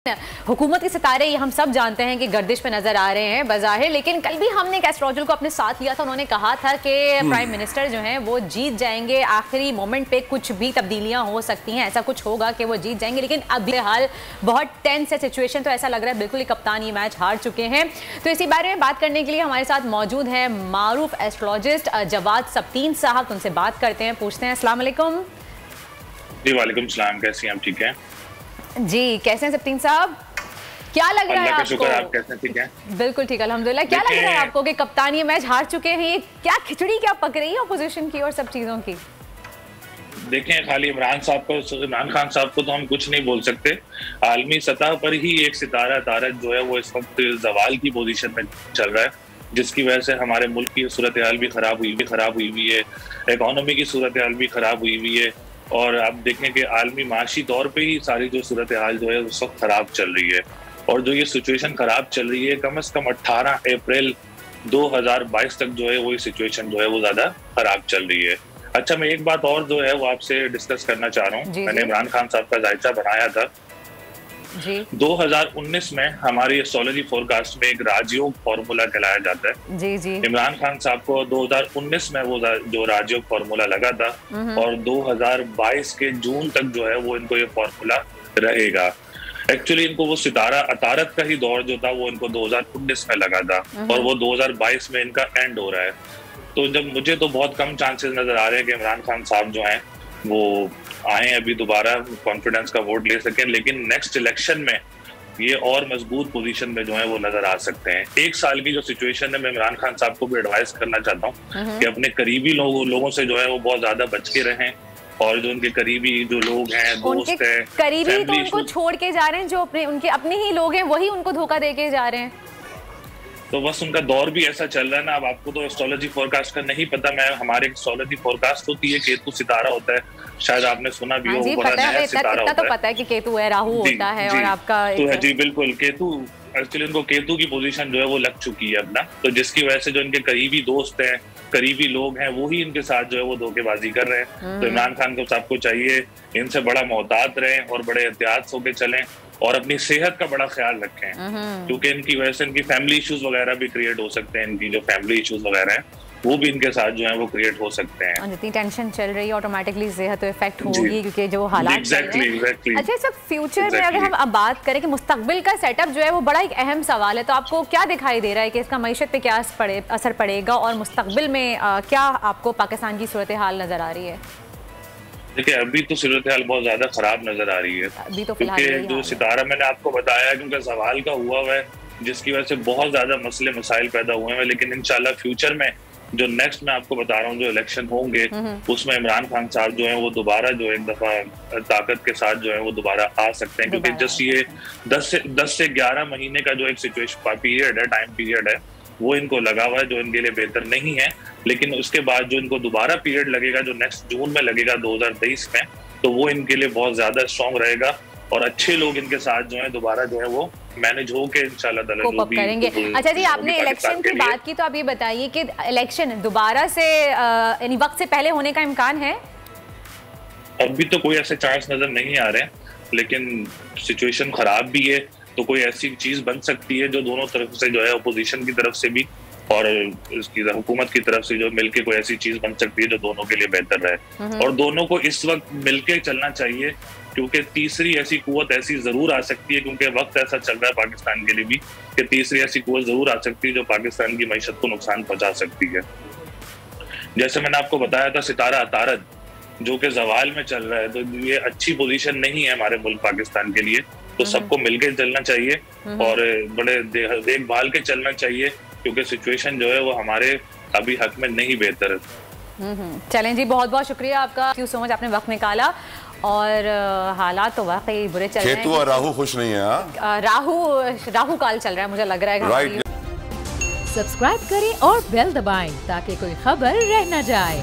हुकूमत के सितारे ये हम सब जानते हैं कि गर्दिश पे नजर आ रहे हैं बज़ाहिर, लेकिन कल भी हमने कैस्ट्रोजल को अपने साथ लिया था। उन्होंने कहा था कि प्राइम मिनिस्टर जो हैं वो जीत जाएंगे, आखिरी मोमेंट पे कुछ भी तब्दीलियां हो सकती हैं, ऐसा कुछ होगा कि वो जीत जाएंगे। लेकिन अभी हाल बहुत टेंस है सिचुएशन, तो ऐसा लग रहा है बिल्कुल ही कप्तान ये मैच हार चुके हैं। तो इसी बारे में बात करने के लिए हमारे साथ मौजूद है मारूफ एस्ट्रोलॉजिस्ट जवाद सब्तीन साहब। उनसे बात करते हैं, पूछते हैं। अस्सलाम वालेकुम। जी वालेकुम सलाम, कैसी हैं आप? ठीक हैं जी, कैसे हैं सब्तीन साहब? क्या लग रहा है आपको? शुक्र, आप कैसे? ठीक हैं? बिल्कुल ठीक, अल्हम्दुलिल्लाह। क्या लग रहा है आपको कि कप्तान ये मैच हार चुके हैं? ये क्या खिचड़ी क्या पक रही है ऑपोजिशन की और सब चीजों की? देखें, खाली इमरान खान साहब को तो हम कुछ नहीं बोल सकते। आलमी सतह पर ही एक सितारा तारक जो है वो इस वक्त जवाल की पोजीशन में चल रहा है, जिसकी वजह से हमारे मुल्क की सूरत हाल भी खराब हुई है, इकोनॉमी की सूरत हाल भी खराब हुई है। और आप देखें कि आलमी माशी तौर पे ही सारी जो सूरत हाल जो है उस वक्त खराब चल रही है। और जो ये सिचुएशन खराब चल रही है, कम से कम 18 अप्रैल 2022 तक जो है वो सिचुएशन जो है वो ज्यादा खराब चल रही है। अच्छा, मैं एक बात और जो है वो आपसे डिस्कस करना चाह रहा हूँ। मैंने इमरान खान साहब का जायजा बनाया था जी। 2019 में हमारी एस्ट्रोलॉजी फोरकास्ट में एक राजयोग फॉर्मूला कहलाया जाता है जी जी। इमरान खान साहब को 2019 में वो जो राजयोग फॉर्मूला लगा था और 2022 के जून तक जो है वो इनको ये फॉर्मूला रहेगा। एक्चुअली इनको वो सितारा अतारत का ही दौर जो था वो इनको 2019 में लगा था और वो 2022 में इनका एंड हो रहा है। तो जब मुझे तो बहुत कम चांसेस नजर आ रहे हैं कि इमरान खान साहब जो हैं वो आए अभी दोबारा कॉन्फिडेंस का वोट ले सकें, लेकिन नेक्स्ट इलेक्शन में ये और मजबूत पोजीशन में जो है वो नजर आ सकते हैं। एक साल की जो सिचुएशन है, मैं इमरान खान साहब को भी एडवाइस करना चाहता हूँ कि अपने करीबी लोगों से जो है वो बहुत ज्यादा बच के रहें। और जो उनके करीबी जो लोग हैं, दोस्त हैं, करीबी तो उनको छोड़ के जा रहे हैं, जो उनके अपने ही लोग हैं वही उनको धोखा दे के जा रहे हैं। तो बस उनका दौर भी ऐसा चल रहा है ना। अब आपको तो एस्ट्रोलॉजी फोरकास्ट का नहीं पता, मैं हमारे एस्ट्रोलॉजी फोरकास्ट होती है, केतु सितारा होता है, शायद आपने सुना भी हो। बड़ा नया सितारा होता है। तो पता है कि केतु है, राहु होता है और आपका तो है जी बिल्कुल। केतु एक्चुअली उनको केतु की पोजीशन जो है वो लग चुकी है अपना, तो जिसकी वजह से जो इनके करीबी दोस्त हैं, करीबी लोग हैं, वो ही इनके साथ जो है वो धोखेबाजी कर रहे हैं। तो इमरान खान को साहब को चाहिए इनसे बड़ा मोहतात रहें और बड़े एहतियात होकर चलें और अपनी सेहत का बड़ा ख्याल रखें, क्योंकि इनकी वजह से इनकी फैमिली इश्यूज वगैरह भी क्रिएट हो सकते हैं। इनकी जो फैमिली इश्यूज वगैरह हैं वो भी इनके साथ जो है वो क्रिएट हो सकते हैं। जितनी टेंशन चल रही है ऑटोमेटिकली सेहत तो इफेक्ट होगी, क्योंकि जो हालात चल रहे हैं। अच्छा, सब फ्यूचर में अगर हम अब बात करें कि मुस्तकबिल का सेटअप जो है वो बड़ा एक अहम सवाल है, तो आपको क्या दिखाई दे रहा है कि इसका मईशत पे क्या असर पड़ेगा और मुस्तकबिल में क्या आपको पाकिस्तान की सूरत हाल नजर आ रही है? देखिए, अभी तो सूरत हाल बहुत ज्यादा खराब नजर आ रही है, अभी तो क्योंकि जो सितारा मैंने आपको बताया क्योंकि सवाल का हुआ है, जिसकी वजह से बहुत ज्यादा मसले मसाइल पैदा हुए हैं। लेकिन इंशाल्लाह फ्यूचर में जो नेक्स्ट मैं आपको बता रहा हूँ जो इलेक्शन होंगे उसमें इमरान खान साहब जो है वो दोबारा जो एक दफा ताकत के साथ जो है वो दोबारा आ सकते हैं, क्योंकि जस्ट ये 10 से 11 महीने का जो एक सिचुएशन पीरियड है, टाइम पीरियड है, वो इनको लगा हुआ है जो इनके लिए बेहतर नहीं है। लेकिन उसके बाद जो इनको दोबारा पीरियड लगेगा जो नेक्स्ट जून में लगेगा 2023 में, तो वो इनके लिए बहुत ज्यादा स्ट्रॉन्ग रहेगा और अच्छे लोग इनके साथ जो है दोबारा जो है वो मैनेज हो के इंशाल्लाह ताला करेंगे। अच्छा जी, आपने इलेक्शन की बात की, तो आप ये बताइए कि इलेक्शन दोबारा से यानी वक्त से पहले होने का इम्कान है? अभी तो कोई ऐसे चांस नजर नहीं आ रहे हैं, लेकिन सिचुएशन खराब भी है, तो कोई ऐसी चीज बन सकती है जो दोनों तरफ से जो है अपोजिशन की तरफ से भी और इसकी हुकूमत की तरफ से जो मिलके कोई ऐसी चीज बन सकती है जो दोनों के लिए बेहतर रहे। और दोनों को इस वक्त मिलके चलना चाहिए, क्योंकि तीसरी ऐसी कुव्वत ऐसी जरूर आ सकती है, क्योंकि वक्त ऐसा चल रहा है पाकिस्तान के लिए भी कि तीसरी ऐसी कुव्वत जरूर आ सकती है जो पाकिस्तान की मईशत को नुकसान पहुंचा सकती है। जैसे मैंने आपको बताया था, सितारा अतारत जो कि जवाल में चल रहा है, तो ये अच्छी पोजीशन नहीं है हमारे मुल्क पाकिस्तान के लिए। तो सबको मिलकर चलना चाहिए और बड़े देखभाल के चलना चाहिए, क्योंकि सिचुएशन जो है वो हमारे अभी हक में नहीं बेहतर है। चलें जी, बहुत बहुत शुक्रिया आपका, थैंक यू सो मच, आपने वक्त निकाला। और हालात तो वाकई बुरे चल रहे हैं। केतु और राहु खुश नहीं है। राहु काल चल रहा है, मुझे लग रहा है। सब्सक्राइब करें और बेल दबाएं ताकि कोई खबर रह न जाए।